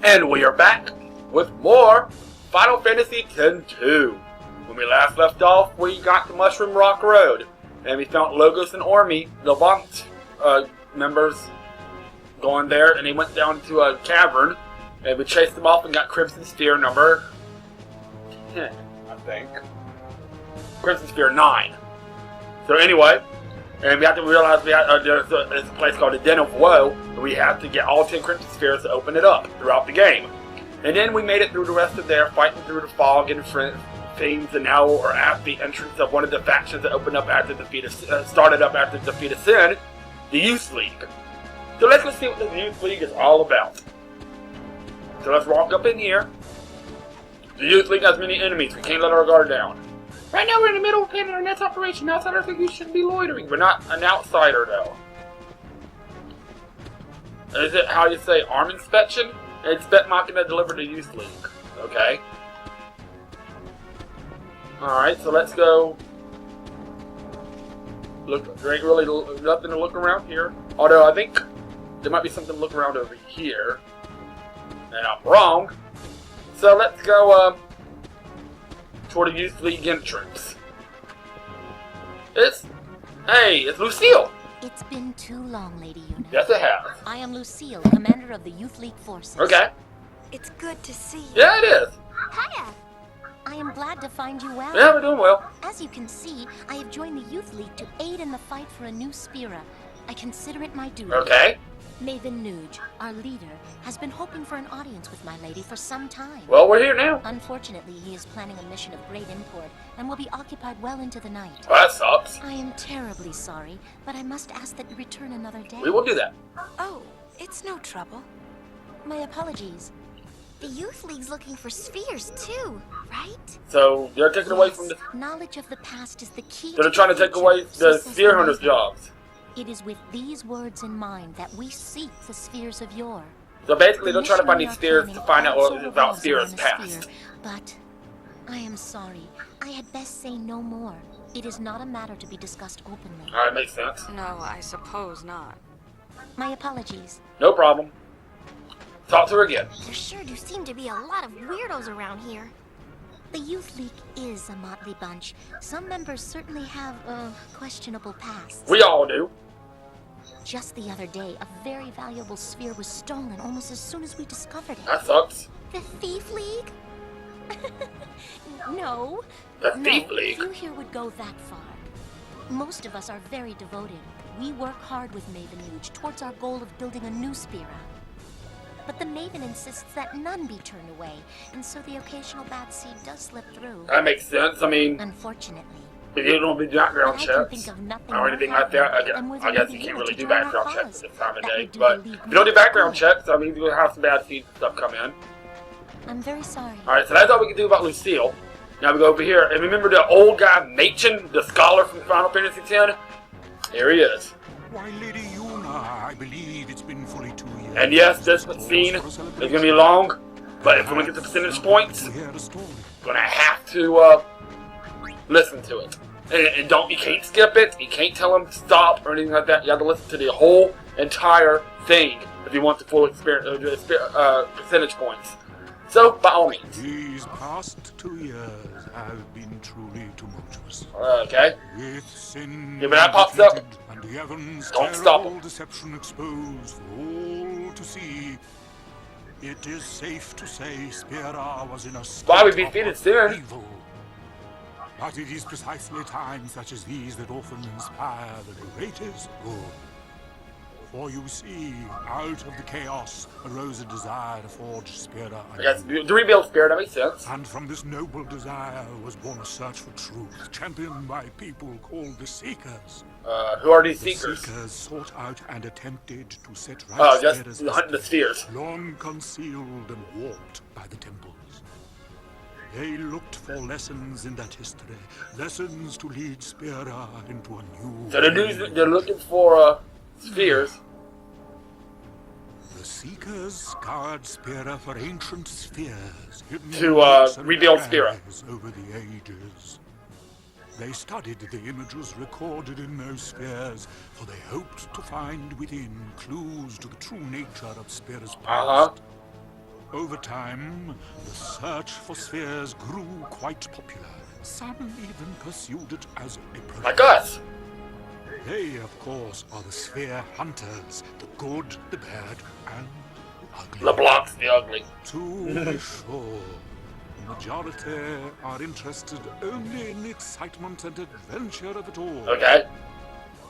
And we are back with more Final Fantasy X-2. When we last left off, we got to Mushroom Rock Road, and we found Logos and Ormi, the Vant members, going there, and they went down to a cavern, and we chased them off and got Crimson Sphere number 10, I think. Crimson Sphere 9. So anyway, and we have to realize there's a place called the Den of Woe, and we have to get all 10 Crimson Spheres to open it up throughout the game. And then we made it through the rest of there, fighting through the fog and things, and now we're at the entrance of one of the factions that opened up after started up after the defeat of Sin, the Youth League. So let's go see what the Youth League is all about. So let's walk up in here. The Youth League has many enemies. We can't let our guard down. Right now we're in the middle of planning our next operation. Outsiders think we shouldn't be loitering. We're not an outsider, though. Is it how you say arm inspection? Inspect Machina delivered to Youth League. Okay. Alright, so let's go. Look, there ain't really nothing to look around here. Although I think there might be something to look around over here. And I'm wrong. So let's go toward the Youth League entrance. It's Lucille. It's been too long, Lady Una. Yes, it has. I am Lucille, commander of the Youth League forces. Okay. It's good to see you. Yeah, it is. Hiya! I am glad to find you well. Yeah, we're doing well. As you can see, I have joined the Youth League to aid in the fight for a new Spira. I consider it my duty. Okay. Maven Nuge, our leader, has been hoping for an audience with my lady for some time. Well, we're here now. Unfortunately, he is planning a mission of great import and will be occupied well into the night. Well, that sucks. I am terribly sorry, but I must ask that you return another day. We will do that. Oh, it's no trouble. My apologies. The Youth League's looking for spheres, too, right? So, they're taking away from the... Knowledge of the past is the key. They're trying to take away the Sphere Hunters' jobs. It is with these words in mind that we seek the spheres of yore. So basically, they're trying to find these spheres to find out what about Sphere's past. But I am sorry. I had best say no more. It is not a matter to be discussed openly. Alright, makes sense. No, I suppose not. My apologies. No problem. Talk to her again. There sure do seem to be a lot of weirdos around here. The Youth League is a motley bunch. Some members certainly have, questionable pasts. We all do. Just the other day, a very valuable sphere was stolen almost as soon as we discovered it. That sucks. The Thief League? No. The Thief League? Few here would go that far. Most of us are very devoted. We work hard with Maven Nuge towards our goal of building a new Spira. But the Maven insists that none be turned away, and so the occasional bad seed does slip through. That makes sense. I mean, Unfortunately. if you don't do background But I can checks think of nothing or anything more like that, happening I guess you than can't with really the do leader to background join checks our at this time of cause. day. That But would do the if you don't do league background good. checks, I mean, you'll have some bad seed stuff come in. I'm very sorry. Alright, so that's all we can do about Lucille. Now we go over here, and remember the old guy, Machen, the scholar from Final Fantasy X? Here he is. Why, Lady Una, I believe it's been fully 2 years. And yes, this scene is going to be long, but if we want to get the percentage points, To hear the story. we're going to have to listen to it. And you can't skip it, you can't tell them to stop or anything like that. You have to listen to the whole entire thing if you want the full percentage points. So, by all means. These past 2 years have been truly tumultuous. Okay. With sin Yeah, but that pops up. defeated and the Evans' Don't stop terrible it. deception exposed for all to see, it is safe to say Spira was in a Why we state defeated of Sin? evil. But it is precisely times such as these that often inspire the greatest good. For you see, out of the chaos arose a desire to forge Spira I guess anew. the rebuild spirit, that makes sense. And from this noble desire was born a search for truth, championed by people called the Seekers. Who are these The seekers? Seekers sought out and attempted to set right Oh, just Spira's hunting the mysteries, spheres. long concealed and warped by the temples. They looked for lessons in that history, lessons to lead Spira into a new... So they're looking for spheres. The Seekers scoured Spira for ancient spheres, hidden To, relics and rebuild Spira. treasures over the ages. They studied the images recorded in those spheres, for they hoped to find within clues to the true nature of Spira's past. Over time, the search for spheres grew quite popular. Some even pursued it as a profession. Like us. They, of course, are the sphere hunters, the good, the bad, and the ugly. LeBlanc's the ugly. To be sure, the majority are interested only in the excitement and adventure of it all. Okay.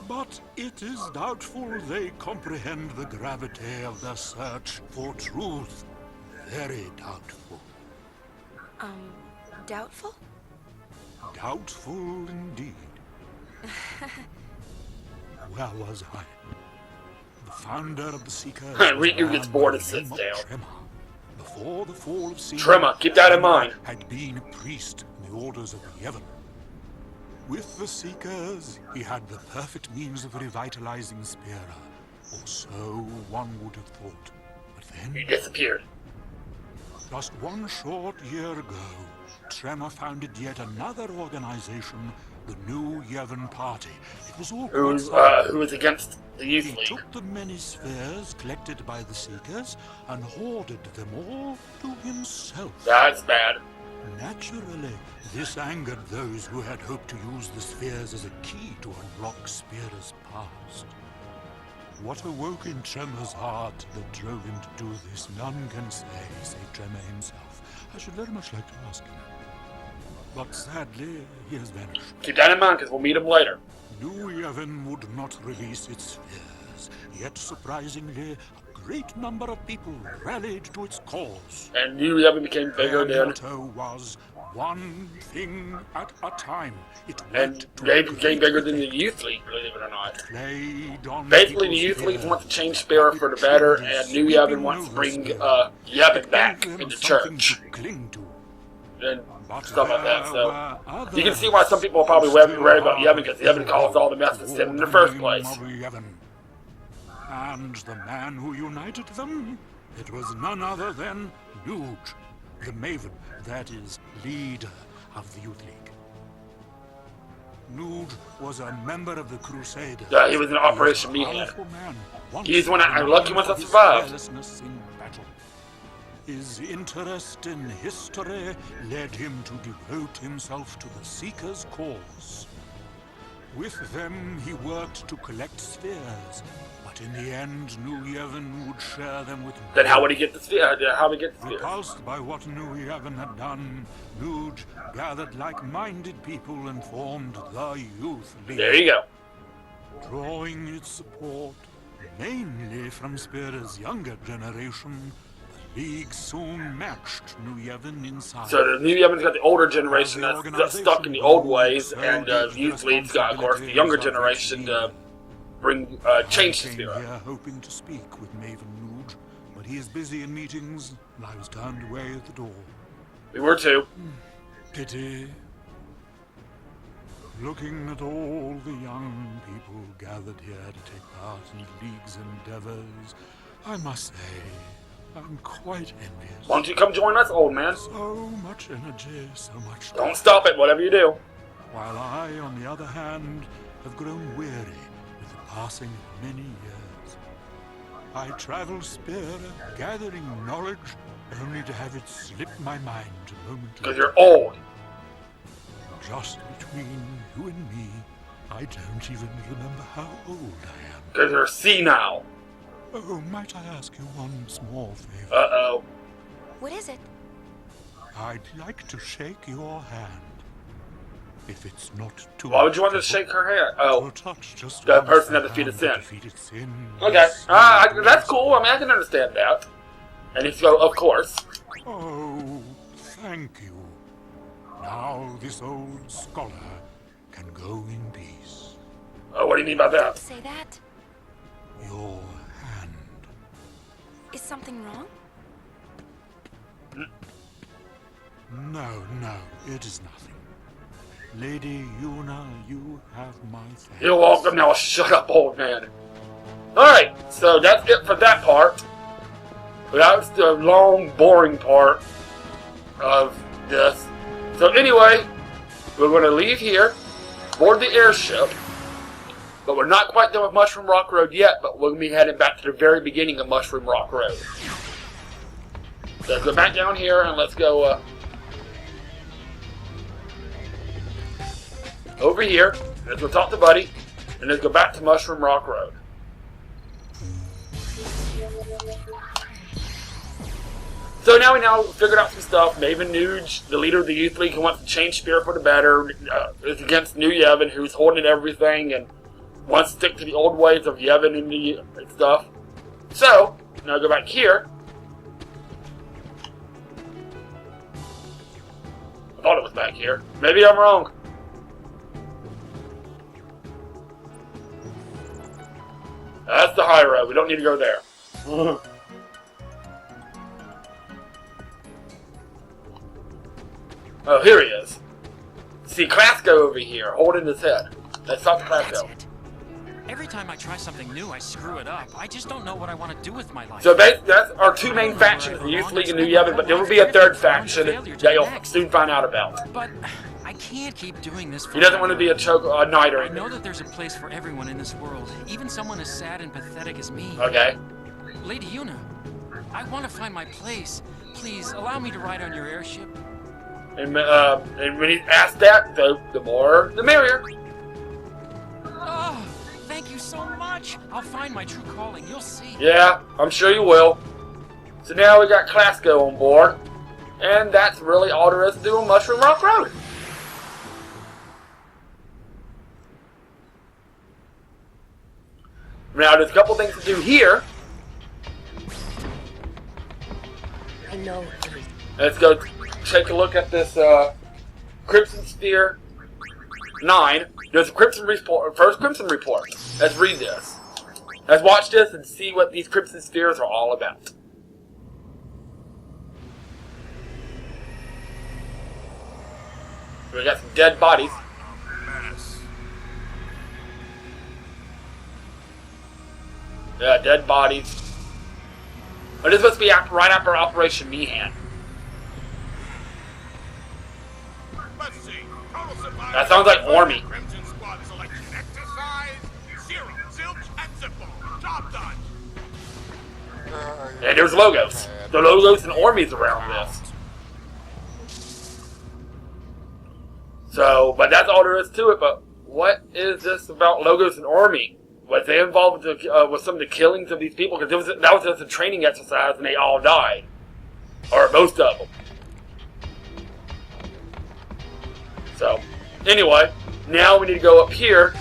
But it is doubtful they comprehend the gravity of the search for truth. Very doubtful. Doubtful? Doubtful indeed. Where was I? The founder of the Seekers. Riku gets bored and sits down. Tremor. Before the fall of Seekers, Tremor, keep that in mind. had been a priest in the orders of the Yevon. With the Seekers, he had the perfect means of revitalizing Spira, or so one would have thought. But then, He disappeared. just one short year ago, Tremor founded yet another organization, the New Yevon Party. It was all Who quite was against the Youth He League. took the many spheres collected by the Seekers and hoarded them all to himself. That's bad. Naturally, this angered those who had hoped to use the spheres as a key to unlock Spira's past. What awoke in Tremor's heart that drove him to do this, none can say, save Tremor himself. I should very much like to ask him. But sadly, he has vanished. Keep that in mind, because we'll meet him later. New Yevon would not release its spheres, yet surprisingly, a great number of people rallied to its cause. And New Yevon became bigger Their than... motto was one thing at a time. It And worked to they became bigger than the elevate, Youth League, believe it or not. played on Basically, the people's Youth League fears. wants to change Spira for the better, and New Yevon wants to bring Yevon back Gave them into something church. to cling to. And But stuff like that, there so... were You can see others why some people are probably who worried still about Yevon, held because Yevon caused all the mess with them in the first place. of Yevon. And the man who united them, it was none other than Nuge, the Maven, that is, leader of the Youth League. Nuge was a member of the Crusaders. Yeah, he was in Operation He was a Meathead. powerful man, once He's one of the renowned lucky ones for that his survived. fearlessness in battle. His interest in history led him to devote himself to the Seekers' cause. With them, he worked to collect spheres, but in the end, New Yevon would share them with Then how would he get the sphere? How would he get the sphere? Repulsed by what New Yevon had done, Nuge gathered like-minded people and formed the Youth League. There you go. Drawing its support mainly from Spira's younger generation, the League soon matched New Yevon in size. So the New Yevon's got the older generation that's stuck in the old ways, and Youth League's got, of course, the younger generation to bring change to I came Spira. here hoping to speak with Maven Nuge, but he is busy in meetings, and I was turned away at the door. We were too. Pity. Looking at all the young people gathered here to take part in the League's endeavors, I must say, I'm quite envious. Why don't you come join us, old man? So much energy, so much Don't stop it, whatever you do. While I, on the other hand, have grown weary with the passing of many years. I travel Spira, gathering knowledge, only to have it slip my mind a moment Because later. you're old. Just between you and me, I don't even remember how old I am. Because you're senile. Oh, might I ask you one small favor? Uh-oh. What is it? I'd like to shake your hand. If it's not too Why would you want to much shake her hand? trouble, Oh, to touch just the once person that the defeated hand sin. that defeated sin. okay. Yes, That's cool. I mean, I can understand that. And if so, of course. Oh, thank you. Now this old scholar can go in peace. Oh, what do you mean by that? Say that? Your hand. Is something wrong? No, it is nothing. Lady Yuna, you have my thanks. You're welcome now. Shut up, old man. Alright, so that's it for that part. That's the long, boring part of this. So anyway, we're going to leave here, board the airship, but we're not quite done with Mushroom Rock Road yet, but we'll be heading back to the very beginning of Mushroom Rock Road. Let's go back down here and let's go over here. Let's go talk to Buddy. And let's go back to Mushroom Rock Road. So now we figured out some stuff. Maven Nuge, the leader of the Youth League, who wants to change Spirit for the better, is against New Yevon, who's holding everything and wants to stick to the old ways of Yevon and stuff. So, now go back here. I thought it was back here. Maybe I'm wrong. That's the high road. We don't need to go there. Oh, here he is. See Clasco over here, holding his head. That's not That's Clasco. it. Every time I try something new, I screw it up. I just don't know what I want to do with my life. So that's our two main factions, the Youth League and New Yevon, but there will be a third faction that you'll soon find out about. But I can't keep doing this. He doesn't want to be a knight or I know anything. that there's a place for everyone in this world, even someone as sad and pathetic as me. Okay. Lady Yuna, I want to find my place. Please allow me to ride on your airship. And when he asked that, the more, the merrier. Oh, thank you so much. I'll find my true calling. You'll see. Yeah, I'm sure you will. So now we got Clasco on board. And that's really all there is to do on Mushroom Rock Road. Now, there's a couple things to do here. I know everything. Let's go take a look at this Crimson Sphere 9. There's a Crimson Report, first Crimson Report. Let's read this. Let's watch this and see what these Crimson Spheres are all about. We got some dead bodies. Yeah, dead bodies. But this must be right after Operation Meehan. That sounds like Army. Crimson Squad selection exercise. Zero, zilch, and zippo. Job done. And there's logos. The logos and armies around this. So, but that's all there is to it. But what is this about logos and army? Was they involved with some of the killings of these people? Because that was just a training exercise and they all died. Or most of them. So, anyway, now we need to go up here.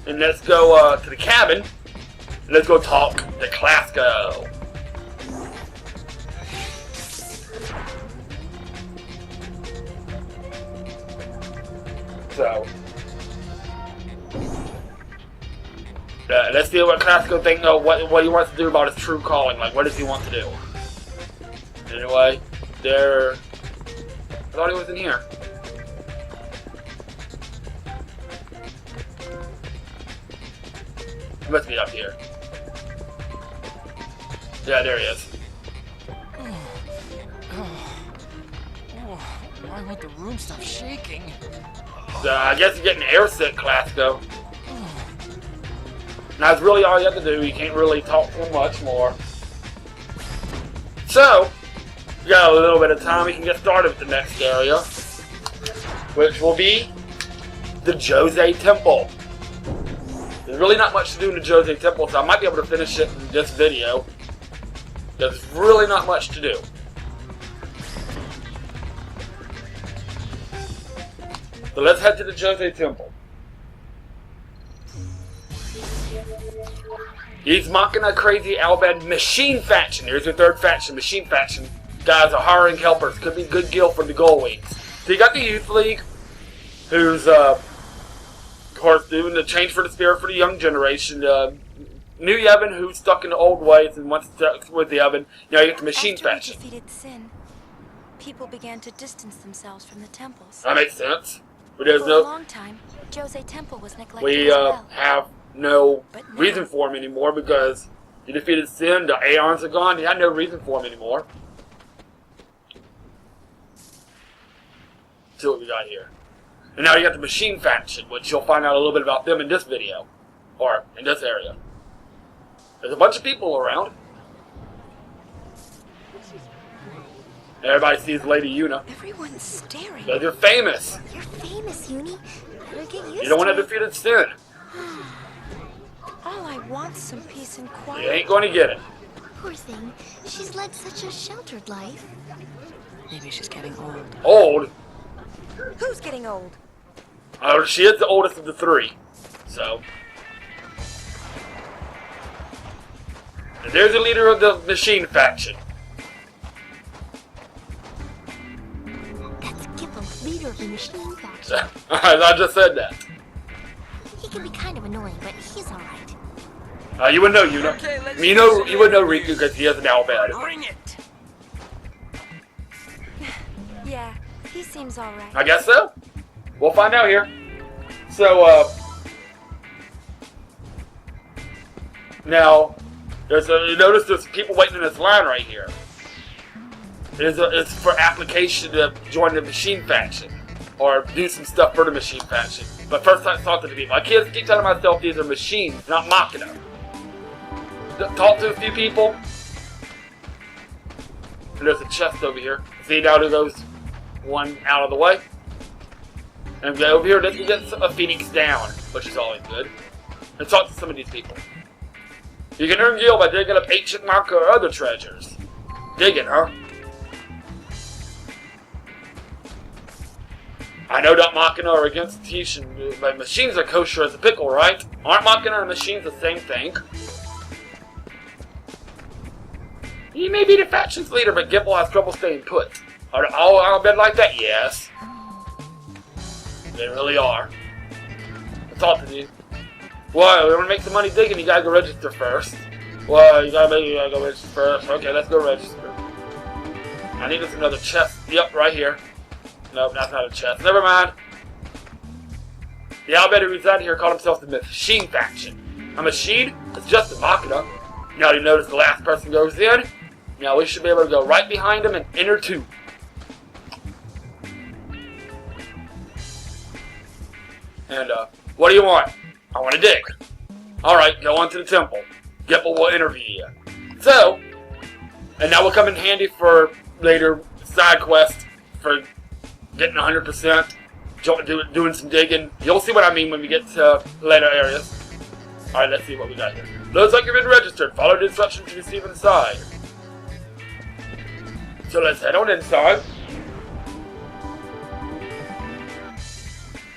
And let's go to the cabin. And let's go talk to Clasco. So, let's see what Clasco thinks. What he wants to do about his true calling. Like, what does he want to do? Anyway, I thought he was in here. He must be up here. Yeah, there he is. Why won't the room stop shaking? I guess you're getting airsick, Clasco. Now, that's really all you have to do. You can't really talk too much more. So, we got a little bit of time. We can get started with the next area, which will be the Jose Temple. There's really not much to do in the Jose Temple, so I might be able to finish it in this video. There's really not much to do. So let's head to the Jose Temple. He's mocking a crazy Albed Machine Faction. Here's your third faction, Machine Faction. Guys are hiring helpers. Could be good deal for the Goldwings. So you got the Youth League, who's, of course, doing the change for the spirit for the young generation. New Yevon, who's stuck in the old ways and wants to stick with the Yevon. Now you get the Machine After we Faction. defeated Sin, people began to distance themselves from the temples. That makes sense. But there's For a no... long time, Jose Temple was neglected We as well. have no But now- reason for him anymore because you defeated Sin, the Aeons are gone, you had no reason for him anymore. See what we got here. And now you got the Machine Faction, which you'll find out a little bit about them in this video. Or in this area. There's a bunch of people around. Everybody sees Lady Una. Everyone's staring. Because you're famous. You're famous, Uni. Better get used You don't want to to it. defeat sin. All I want's some peace and You quiet. ain't going to get it. Poor thing. She's led such a sheltered life. Maybe she's getting old. Old. Who's getting old? She is the oldest of the three. So. And there's the leader of the machine faction. That's Gipple, leader of the machine faction. I just said that. He can be kind of annoying, but he's alright. You would know Una. Okay, let's You would know Riku because he has an owl bed. Bring it. Yeah, he seems all right. I guess so. We'll find out here. So, now, you notice there's people waiting in this line right here. It's for application to join the machine faction. Or do some stuff for the machine faction. But first I talk to the people. I can't keep telling myself these are machines, not Machina. Talk to a few people. And there's a chest over here. See now there goes one out of the way. And go over here, you get a Phoenix down, which is always good. And talk to some of these people. You can earn gil by digging up ancient marker or other treasures. Digging, huh? I know that Machina are against teaching, but machines are kosher as a pickle, right? Aren't Machina and machines the same thing? He may be the faction's leader, but Gipple has trouble staying put. Are they all on a bed like that? Yes. They really are. Let's talk to you. Well, we want to make some money digging, you gotta go register first. Well, you gotta go register first. Okay, let's go register. I need us another chest. Yep, right here. Nope, that's not a chest. Never mind. The Albed who reside here called himself the Machine Faction. A machine is just a Machina. Now you notice the last person goes in. Now we should be able to go right behind him and enter too. And, what do you want? I want to dig. Alright, go on to the temple. Gipple will interview you. So, and that will come in handy for later side quests for getting 100%, doing some digging. You'll see what I mean when we get to later areas. Alright, let's see what we got here. Looks like you've been registered. Follow the instructions you receive inside. So let's head on inside.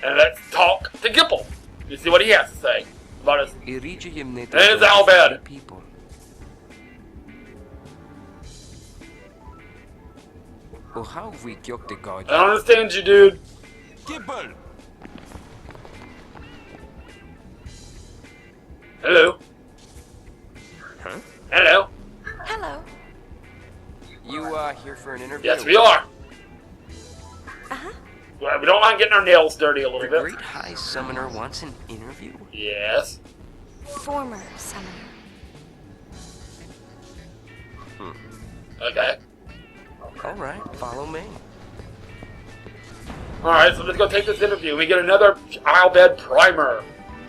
And let's talk to Gipple. You see what he has to say about us. And it's Albed. People. Oh, how we killed the god. I don't understand you, dude. Gipple! Hello. Huh? Hello. Hello. You here for an interview? Yes, we are. Uh-huh. Well, we don't mind getting our nails dirty a little The bit. Great High Summoner wants an interview? Yes. Former summoner. Okay. Alright, follow me. Alright, so let's go take this interview. We get another Albed primer.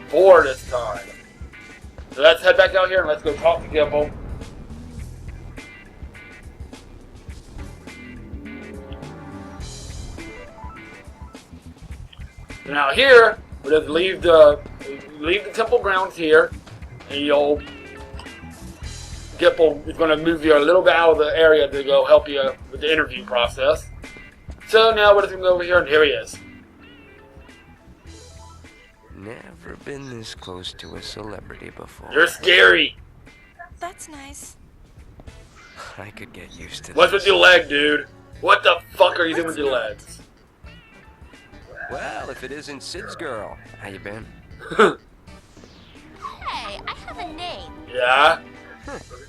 4 this time. So let's head back out here and let's go talk to Gipple. Now here, we'll just leave the temple grounds here, and Gipple is going to move you a little bit out of the area to go help you with the interview process. So now we're just going to go over here, and here he is. Never been this close to a celebrity before. You're scary. That's nice. I could get used to What's this. with your leg, dude? What the fuck are you doing with your legs? Well, if it isn't Sid's girl. How you been? Hey, I have a name. Yeah?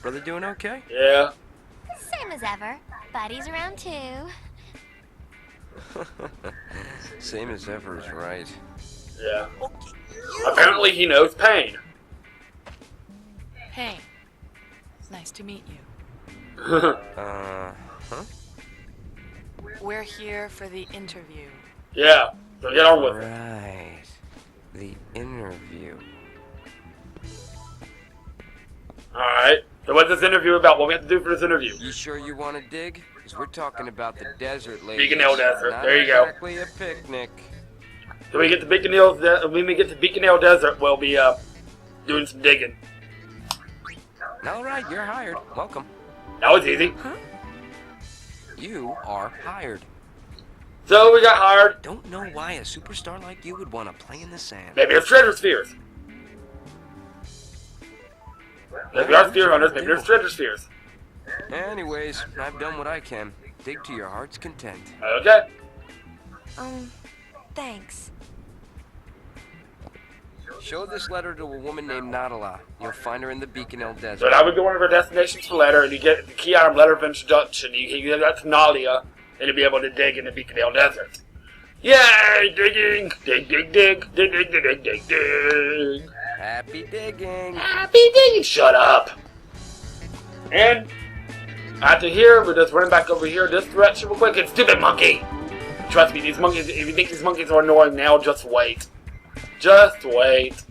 Brother doing okay? Yeah. Same as ever. Buddy's around too. Same as ever is right. Yeah. Apparently he knows pain. Hey, nice to meet you. Huh? We're here for the interview. Yeah. So get on with it. Right. The interview. Alright. So what's this interview about? What we have to do for this interview? You sure you want to dig? Because we're talking about the desert, ladies. Beacon Hill Desert. Not There you go. exactly a picnic. So when we get to Beacon Hill, when we get to Beacon Hill Desert, we'll be doing some digging. All right, you're hired. Welcome. That was easy. You are hired. So we got hired. Don't know why a superstar like you would want to play in the sand. Maybe it's treasure spheres. Maybe our sphere hunters. Maybe there's treasure spheres. Anyways, I've done what I can. Dig to your heart's content. Okay. Thanks. Show this letter to a woman named Nadala. You'll find her in the Beacon Hill Desert. So that would be one of our destinations for letter, and you get the key item letter of introduction. You can give that to Nalia, and you'll be able to dig in the Beacon Hill Desert. Yay! Digging! Dig, dig, dig, dig, dig, dig, dig, dig, dig. Happy digging. Happy digging! Shut up! And after here, we're just running back over here this direction real quick. It's stupid monkey! Trust me, these monkeys, if you think these monkeys are annoying now, just wait. Just wait.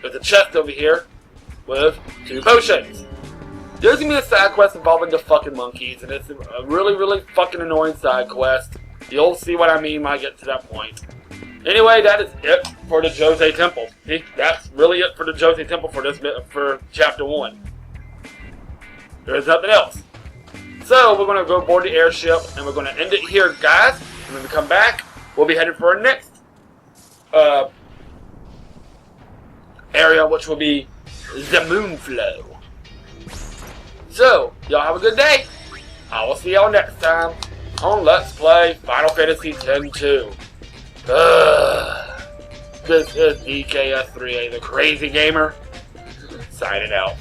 There's a chest over here with 2 potions. There's gonna be a side quest involving the fucking monkeys, and it's a really, really fucking annoying side quest. You'll see what I mean when I get to that point. Anyway, that is it for the Jose Temple. See, that's really it for the Jose Temple for chapter 1. There's nothing else. So we're gonna go board the airship, and we're gonna end it here, guys. And when we come back, we'll be headed for our next area, which will be the Moonflow. So, y'all have a good day. I will see y'all next time on Let's Play Final Fantasy X-2. This is DKS3A, the Crazy Gamer, signing out.